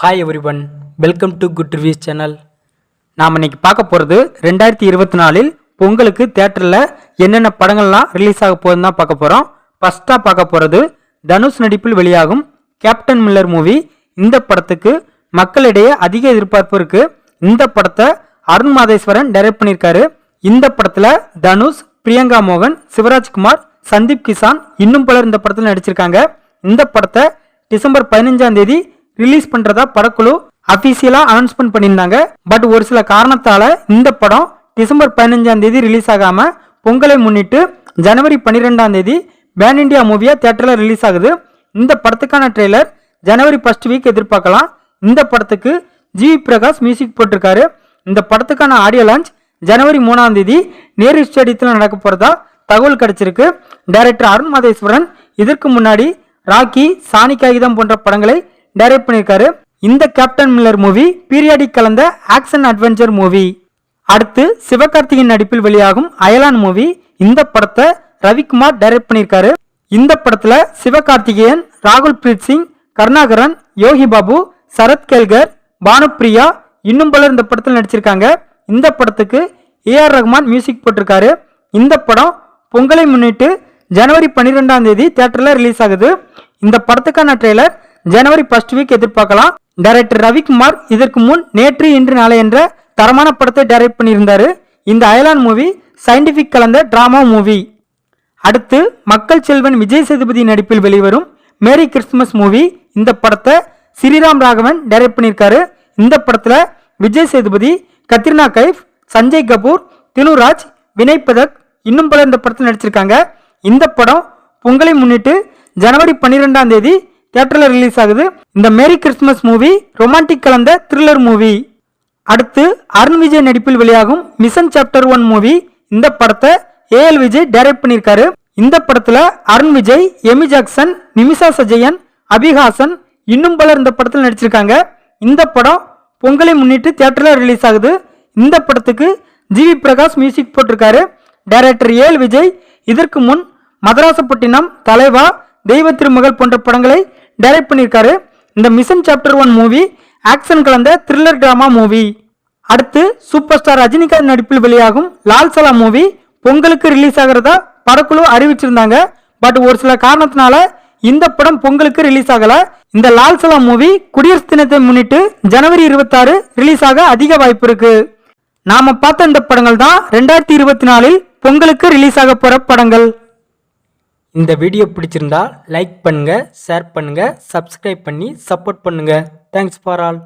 Hi every one, welcome to good reviews channel. நாம் இன்னைக்கு பார்க்க போகிறது 2024 பொங்கலுக்கு தேட்டரில் என்னென்ன படங்கள்லாம் ரிலீஸ் ஆக போகுதுன்னு தான் பார்க்க போகிறோம். ஃபஸ்ட்டாக பார்க்க போகிறது தனுஷ் நடிப்பில் வெளியாகும் கேப்டன் மில்லர் மூவி. இந்த படத்துக்கு மக்களிடையே அதிக எதிர்பார்ப்பு இருக்குது. இந்த படத்தை அருண் மாதேஸ்வரன் டைரக்ட் பண்ணியிருக்காரு. இந்த படத்தில் தனுஷ், பிரியங்கா மோகன், சிவராஜ்குமார், சந்தீப் கிசான் இன்னும் பலர் இந்த படத்தில் நடிச்சிருக்காங்க. இந்த படத்தை டிசம்பர் 15ஆம் தேதி ரிலீஸ் பண்றதா படக்குழு அபிஷியலா அனௌன்ஸ்மெண்ட் பண்ணியிருந்தாங்க. பட் ஒரு சில காரணத்தால இந்த படம் டிசம்பர் 15ஆம் தேதி ரிலீஸ் ஆகாம பொங்கலை முன்னிட்டு ஜனவரி 12ஆம் தேதி பேன் இண்டியா மூவியா தியேட்டர்ல ரிலீஸ் ஆகுது. இந்த படத்துக்கான ட்ரெய்லர் ஜனவரி 1st வீக் எதிர்பார்க்கலாம். இந்த படத்துக்கு ஜி பிரகாஷ் மியூசிக் போட்டிருக்காரு. இந்த படத்துக்கான ஆடியோ லான்ச் ஜனவரி 3ஆம் தேதி நேரு ஸ்டேடியத்தில் நடக்க போறதா தகவல் கிடைச்சிருக்கு. டைரக்டர் அருண் மாதேஸ்வரன் இதற்கு முன்னாடி ராக்கி, சாணி காகிதம் போன்ற படங்களை டைரக்ட் பண்ணியிருக்காரு. இந்த கேப்டன் மில்லர் மூவி பீரியாடிக் கலந்த ஆக்ஷன் அட்வென்ச்சர் மூவி. அடுத்து சிவகார்த்திகேயன் நடிப்பில் வெளியாகும் அயலான் மூவி. இந்த படத்தை ரவிக்குமார் டைரக்ட் பண்ணியிருக்காரு. இந்த படத்துல சிவகார்த்திகேயன், ராகுல் பிரீத் சிங், கருணாகரன், யோகி பாபு, சரத் கேல்கர், பானுப்பிரியா இன்னும் பலர் இந்த படத்தில் நடிச்சிருக்காங்க. இந்த படத்துக்கு ஏஆர் ரஹ்மான் மியூசிக் போட்டிருக்காரு. இந்த படம் பொங்கலை முன்னிட்டு ஜனவரி 12ஆம் தேதி தியேட்டர்ல ரிலீஸ் ஆகுது. இந்த படத்துக்கான ட்ரெய்லர் ஜனவரி 1st வீக் எதிர்பார்க்கலாம். டைரக்டர் ரவிக்குமார் இதற்கு முன் நேற்று இன்று நாளை என்ற தரமான படத்தை டைரக்ட் பண்ணியிருந்தாரு. இந்த அயலான் மூவி சயின்டிபிக் கலந்த டிராமா மூவி. அடுத்து மக்கள் செல்வன் விஜய் சேதுபதி நடிப்பில் வெளிவரும் மேரி கிறிஸ்துமஸ் மூவி. இந்த படத்தை ஸ்ரீராம் ராகவன் டைரக்ட் பண்ணியிருக்காரு. இந்த படத்துல விஜய் சேதுபதி, கத்ரினா கைஃப், சஞ்சய் கபூர், தினுராஜ், வினய் பதக் இன்னும் பலர் இந்த படத்தில் நடிச்சிருக்காங்க. இந்த படம் பொங்கலை முன்னிட்டு ஜனவரி 12ஆம் தேதி தியேட்டர்ல ரிலீஸ் ஆகுது. இந்த மேரி கிறிஸ்துமஸ் மூவி ரொமான்டிக் கலந்த த்ரில்லர் மூவி. அடுத்து அருண் விஜய் நடிப்பில் வெளியாகும் மிஷன் சாப்டர் 1 மூவி. இந்த படத்தை ஏஎல் விஜய் டைரக்ட் பண்ணியிருக்காரு. இந்த படத்துல அருண் விஜய், எமி ஜாக்சன், நிமிஷா சஜயன், அபிஹாசன் இன்னும் பலர் இந்த படத்தில் நடிச்சிருக்காங்க. இந்த படம் பொங்கலை முன்னிட்டு தியேட்டர்ல ரிலீஸ் ஆகுது. இந்த படத்துக்கு ஜி பிரகாஷ் மியூசிக் போட்டிருக்காரு. டைரக்டர் ஏஎல் விஜய் இதற்கு முன் மதராசப்பட்டினம், தலைவா, தெய்வ திருமகள் போன்ற படங்களை டைரக்ட் பண்ணியிருக்காரு. இந்த மிஷன் சாப்டர் 1 மூவி ஆக்ஷன் கலந்த த்ரில்லர் டிராமா மூவி. அடுத்து சூப்பர் ஸ்டார் ரஜினிகாந்த் நடிப்பில் வெளியாகும் லால் சலாம் மூவி பொங்கலுக்கு ரிலீஸ் ஆகிறதா படக்குழு அறிவிச்சிருந்தாங்க. பட் ஒரு சில காரணத்தினால இந்த படம் பொங்கலுக்கு ரிலீஸ் ஆகல. இந்த லால் சலாம் மூவி குடியரசு தினத்தை முன்னிட்டு ஜனவரி 26 ரிலீஸ் ஆக அதிக வாய்ப்பு இருக்கு. நாம பார்த்த இந்த படங்கள் தான் 2024 பொங்கலுக்கு ரிலீஸ் ஆக போற படங்கள். இந்த வீடியோ பிடிச்சிருந்தா லைக் பண்ணுங்க, ஷேர் பண்ணுங்க, சப்ஸ்கிரைப் பண்ணி சப்போர்ட் பண்ணுங்க. Thanks for all.